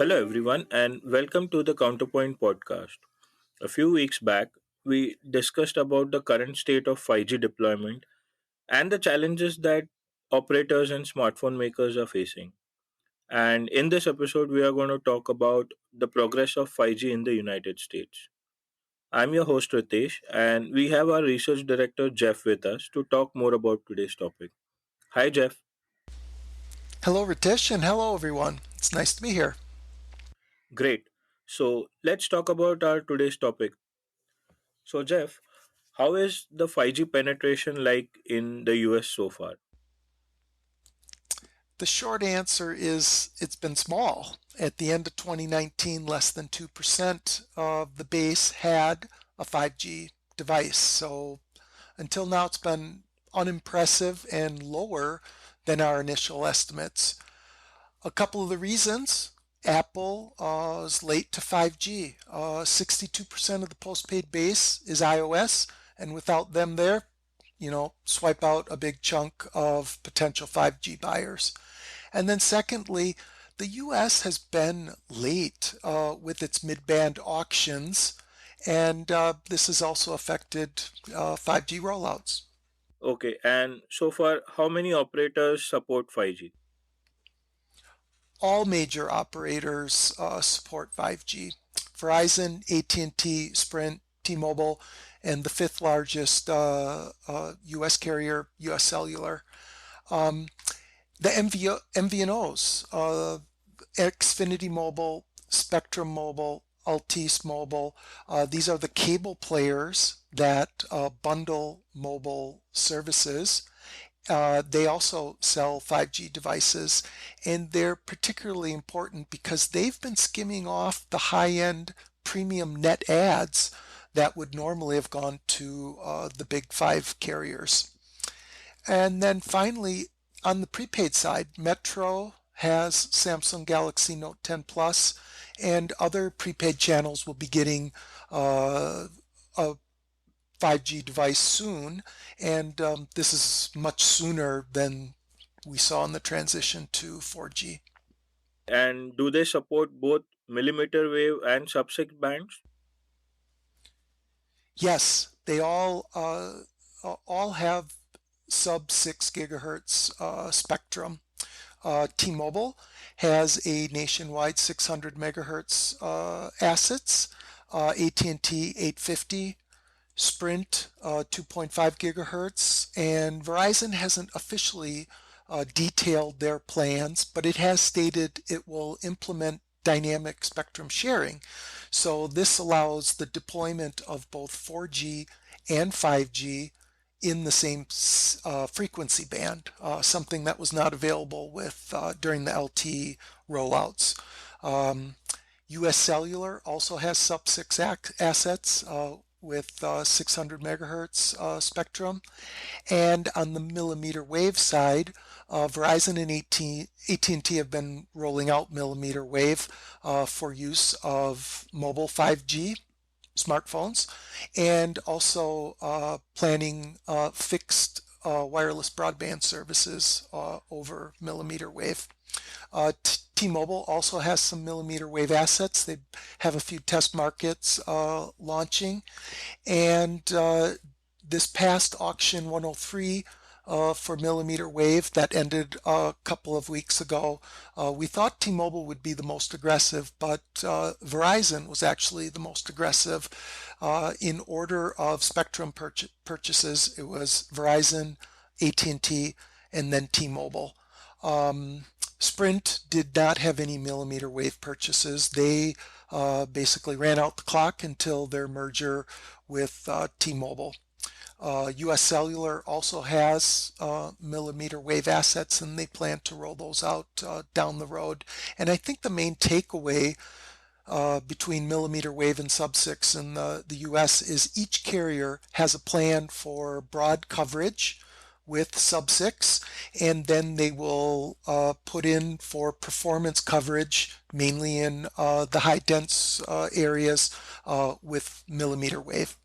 Hello, everyone, and welcome to the Counterpoint podcast. A few weeks back, we discussed about the current state of 5G deployment and the challenges that operators and smartphone makers are facing. And in this episode, we are going to talk about the progress of 5G in the United States. I'm your host, Ritesh, and we have our research director, Jeff, with us to talk more about today's topic. Hi, Jeff. Hello, Ritesh, and hello, everyone. It's nice to be here. Great. So, let's talk about our today's topic. So, Jeff, how is the 5G penetration like in the US so far? The short answer is it's been small. At the end of 2019, less than 2% of the base had a 5G device. So until now, it's been unimpressive and lower than our initial estimates. A couple of the reasons: Apple is late to 5G. 62% of the postpaid base is iOS, and without them there, swipe out a big chunk of potential 5G buyers. And then secondly, the US has been late with its mid-band auctions, and this has also affected 5G rollouts. Okay, and so far, how many operators support 5G? All major operators support 5G. Verizon, AT&T, Sprint, T-Mobile, and the fifth largest U.S. carrier, U.S. Cellular. Um, the MVNOs, Xfinity Mobile, Spectrum Mobile, Altice Mobile, these are the cable players that bundle mobile services. They also sell 5G devices, and they're particularly important because they've been skimming off the high-end premium net ads that would normally have gone to the big five carriers. And then finally, on the prepaid side, Metro has Samsung Galaxy Note 10 Plus, and other prepaid channels will be getting a 5G device soon, and this is much sooner than we saw in the transition to 4G. And do they support both millimeter wave and sub-6 bands? Yes, they all have sub 6 gigahertz spectrum. T-Mobile has a nationwide 600 megahertz assets. AT&T 850, Sprint 2.5 gigahertz, and Verizon hasn't officially detailed their plans, but it has stated it will implement dynamic spectrum sharing. So this allows the deployment of both 4G and 5G in the same frequency band, something that was not available with during the LTE rollouts. Um, US Cellular also has sub-6 assets with 600 megahertz spectrum. And on the millimeter wave side, Verizon and AT&T have been rolling out millimeter wave for use of mobile 5G smartphones, and also planning fixed wireless broadband services over millimeter wave. T-Mobile also has some millimeter wave assets. They have a few test markets launching, and this past auction 103 for millimeter wave that ended a couple of weeks ago, we thought T-Mobile would be the most aggressive, but Verizon was actually the most aggressive. In order of spectrum purchases, it was Verizon, AT&T, and T, and then T-Mobile. Um, Sprint did not have any millimeter wave purchases. They basically ran out the clock until their merger with T-Mobile. US Cellular also has millimeter wave assets, and they plan to roll those out down the road. And I think the main takeaway between millimeter wave and sub-6 in the US is each carrier has a plan for broad coverage with sub-6, and then they will put in for performance coverage, mainly in the high dense areas with millimeter wave.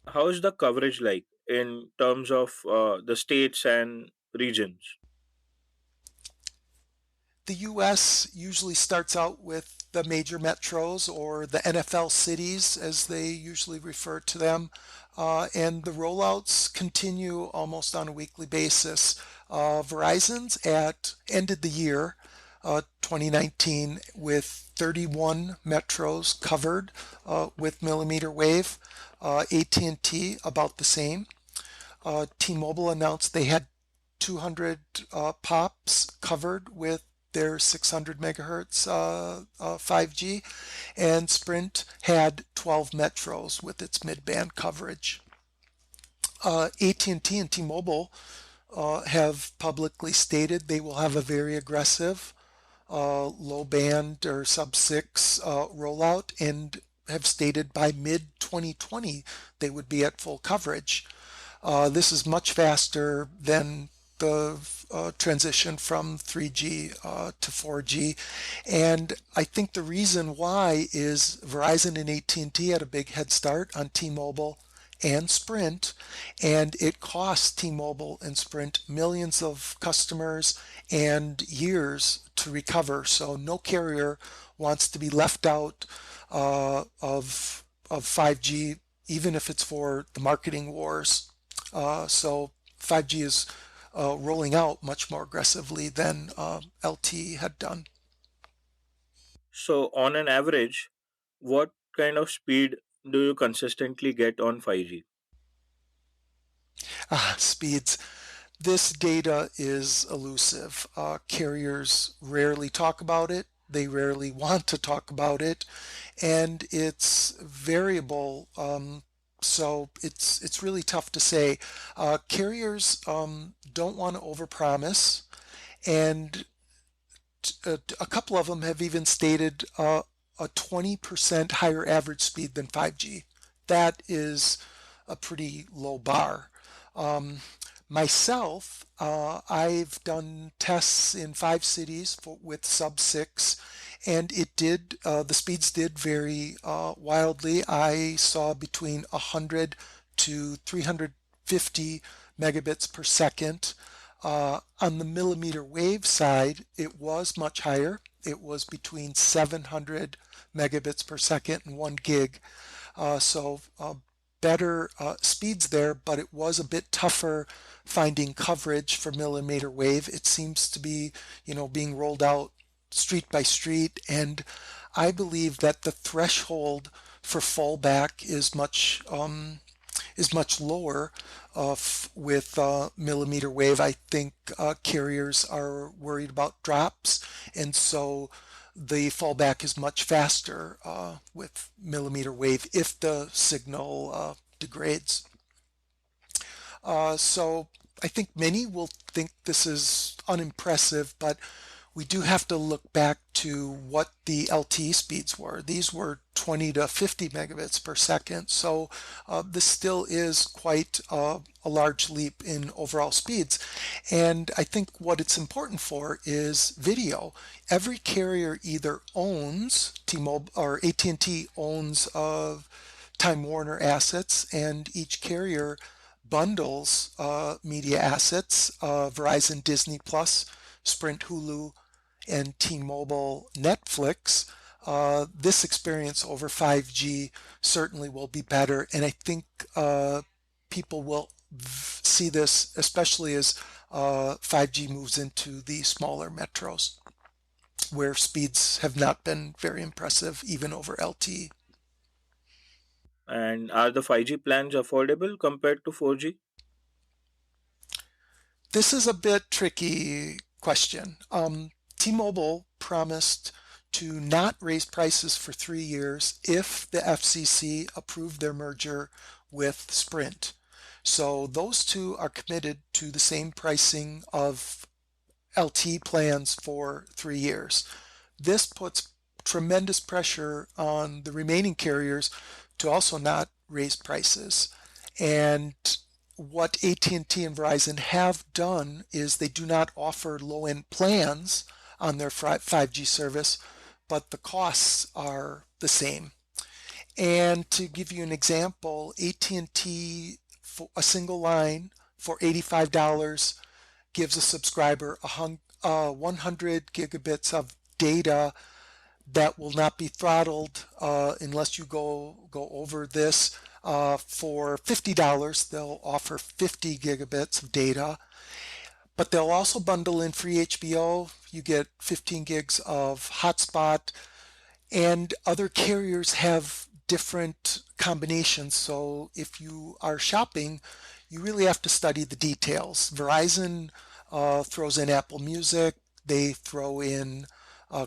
How is the coverage like in terms of the states and regions? The US usually starts out with the major metros or the NFL cities, as they usually refer to them, and the rollouts continue almost on a weekly basis. Verizon's at ended the year 2019 with 31 metros covered with millimeter wave. AT&T about the same. T-Mobile announced they had 200 POPs covered with their 600 megahertz 5G, and Sprint had 12 metros with its mid-band coverage. AT&T and T-Mobile have publicly stated they will have a very aggressive low band or sub 6 rollout, and have stated by mid 2020 they would be at full coverage. This is much faster than the transition from 3G to 4G, and I think the reason why is Verizon and AT&T had a big head start on T-Mobile and Sprint, and it cost T-Mobile and Sprint millions of customers and years to recover. So no carrier wants to be left out of 5G, even if it's for the marketing wars. So 5G is rolling out much more aggressively than LTE had done. So, on an average, what kind of speed do you consistently get on 5G? Speeds. This data is elusive. Carriers rarely talk about it. They rarely want to talk about it, and it's variable. So it's really tough to say. Carriers don't want to overpromise, and a couple of them have even stated a 20% higher average speed than 5G. That is a pretty low bar. Um, Myself, I've done tests in 5 cities with sub 6, and the speeds did vary wildly. I saw between 100 to 350 megabits per second. On the millimeter wave side, it was much higher. It was between 700 megabits per second and 1 gig. So better speeds there, but it was a bit tougher finding coverage for millimeter wave. It seems to be, being rolled out street by street, and I believe that the threshold for fallback is much lower with millimeter wave. I think carriers are worried about drops, and so the fallback is much faster with millimeter wave if the signal degrades. So I think many will think this is unimpressive, but we do have to look back to what the LTE speeds were. These were 20 to 50 megabits per second. So this still is quite a large leap in overall speeds. And I think what it's important for is video. Every carrier either owns T-Mobile or AT&T owns Time Warner assets, and each carrier bundles media assets, Verizon Disney Plus, Sprint Hulu, and T-Mobile Netflix. This experience over 5G certainly will be better, and I think people will see this, especially as 5G moves into the smaller metros, where speeds have not been very impressive, even over LTE. And are the 5G plans affordable compared to 4G? This is a bit tricky question. T-Mobile promised to not raise prices for 3 years if the FCC approved their merger with Sprint. So those two are committed to the same pricing of LT plans for 3 years. This puts tremendous pressure on the remaining carriers to also not raise prices. And what AT&T and Verizon have done is they do not offer low-end plans on their 5G service, but the costs are the same. And to give you an example, AT&T, for a single line for $85 gives a subscriber 100 gigabits of data that will not be throttled unless you go over this. For $50, they'll offer 50 gigabits of data, but they'll also bundle in free HBO. You get 15 gigs of hotspot, and other carriers have different combinations. So if you are shopping, you really have to study the details. Verizon throws in Apple Music. They throw in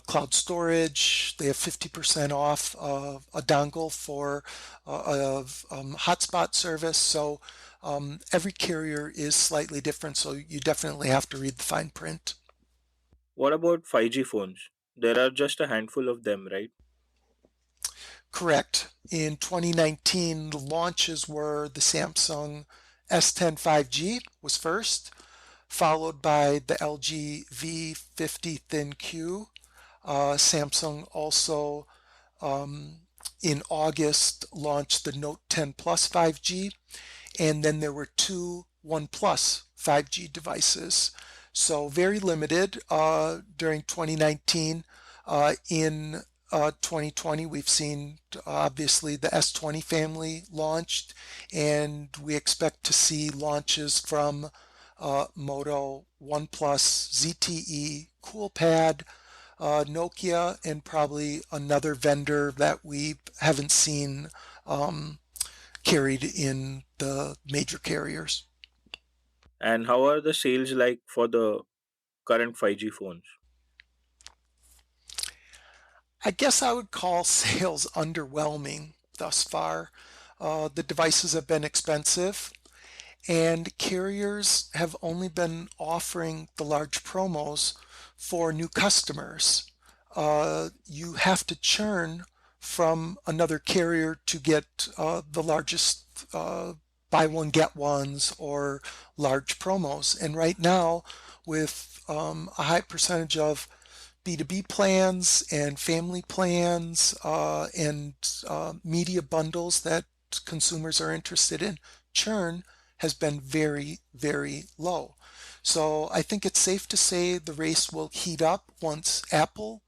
cloud storage. They have 50% off a dongle for a hotspot service. So every carrier is slightly different. So you definitely have to read the fine print. What about 5G phones? There are just a handful of them, right? Correct. In 2019, the launches were the Samsung S10 5G was first, followed by the LG V50 Thin Q. Samsung also in August launched the Note 10 Plus 5G, and then there were two OnePlus 5G devices. So very limited during 2019. In 2020, we've seen obviously the S20 family launched, and we expect to see launches from Moto, OnePlus, ZTE, CoolPad, Nokia, and probably another vendor that we haven't seen carried in the major carriers. And how are the sales like for the current 5G phones? I guess I would call sales underwhelming thus far. The devices have been expensive, and carriers have only been offering the large promos for new customers. You have to churn from another carrier to get the largest buy one get ones or large promos. And right now, with a high percentage of B2B plans and family plans and media bundles that consumers are interested in, churn has been very, very low. So I think it's safe to say the race will heat up once Apple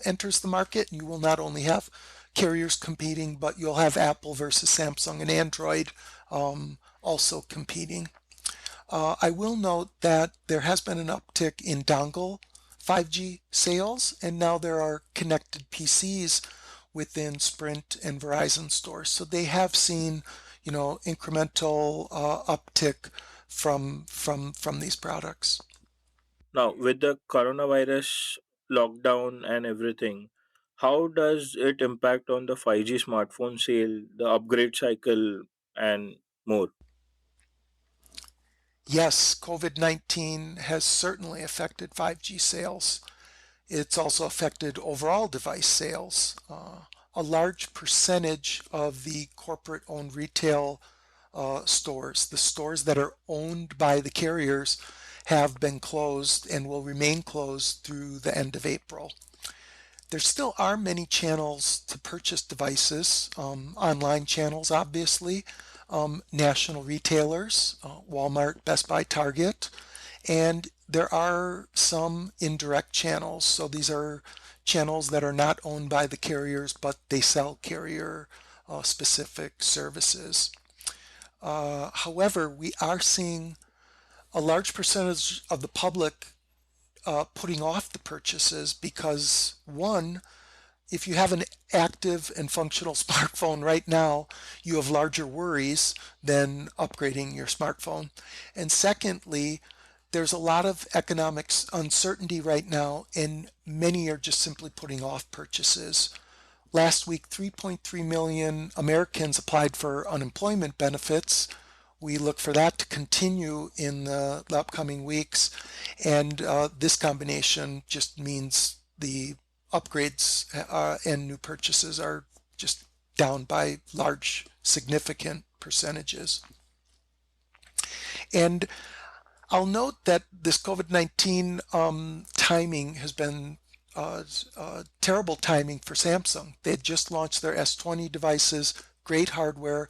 enters the market. You will not only have carriers competing, but you'll have Apple versus Samsung and Android also competing. I will note that there has been an uptick in dongle 5G sales, and now there are connected PCs within Sprint and Verizon stores. So they have seen, incremental uptick from these products. Now, with the coronavirus lockdown and everything, how does it impact on the 5G smartphone sale, the upgrade cycle, and more? Yes, COVID-19 has certainly affected 5G sales. It's also affected overall device sales. A large percentage of the corporate owned retail stores, the stores that are owned by the carriers, have been closed and will remain closed through the end of April. There still are many channels to purchase devices, online channels, obviously, national retailers, Walmart, Best Buy, Target, and there are some indirect channels. So these are channels that are not owned by the carriers, but they sell carrier specific services. However, we are seeing a large percentage of the public putting off the purchases because, one, if you have an active and functional smartphone right now, you have larger worries than upgrading your smartphone. And secondly, there's a lot of economic uncertainty right now, and many are just simply putting off purchases. Last week, 3.3 million Americans applied for unemployment benefits. We look for that to continue in the upcoming weeks. And this combination just means the upgrades and new purchases are just down by large, significant percentages. And I'll note that this COVID-19 timing has been terrible timing for Samsung. They had just launched their S20 devices, great hardware,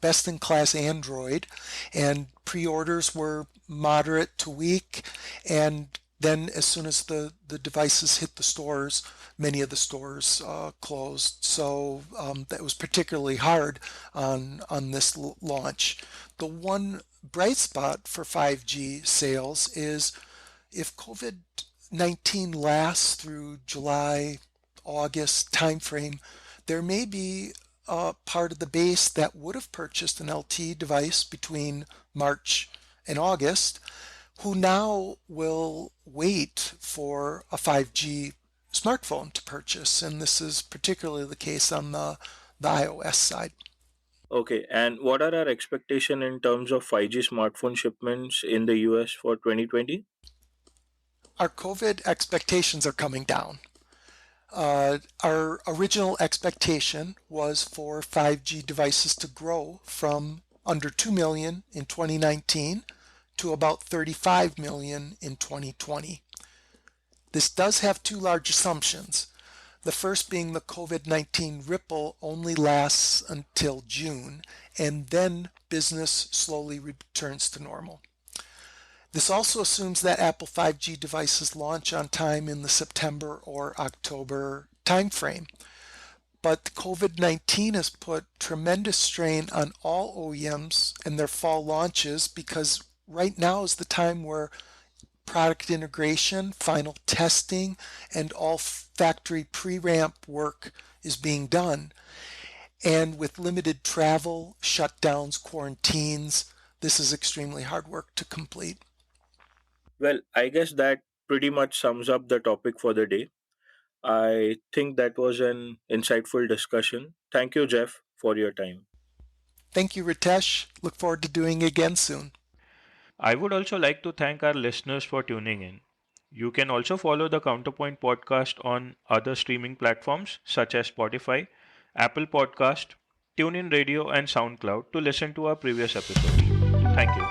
best in class Android, and pre-orders were moderate to weak. And then as soon as the devices hit the stores, many of the stores closed. So that was particularly hard on this launch. The one bright spot for 5G sales is if COVID-19 lasts through July, August timeframe, there may be a part of the base that would have purchased an LTE device between March and August who now will wait for a 5G smartphone to purchase. And this is particularly the case on the iOS side. Okay, and what are our expectation in terms of 5G smartphone shipments in the US for 2020? Our COVID expectations are coming down. Our original expectation was for 5G devices to grow from under 2 million in 2019 to about 35 million in 2020. This does have two large assumptions. The first being the COVID-19 ripple only lasts until June, and then business slowly returns to normal. This also assumes that Apple 5G devices launch on time in the September or October timeframe. But COVID-19 has put tremendous strain on all OEMs and their fall launches because right now is the time where product integration, final testing, and all factory pre-ramp work is being done. And with limited travel, shutdowns, quarantines, this is extremely hard work to complete. Well, I guess that pretty much sums up the topic for the day. I think that was an insightful discussion. Thank you, Jeff, for your time. Thank you, Ritesh. Look forward to doing it again soon. I would also like to thank our listeners for tuning in. You can also follow the Counterpoint podcast on other streaming platforms such as Spotify, Apple Podcast, TuneIn Radio, and SoundCloud to listen to our previous episodes. Thank you.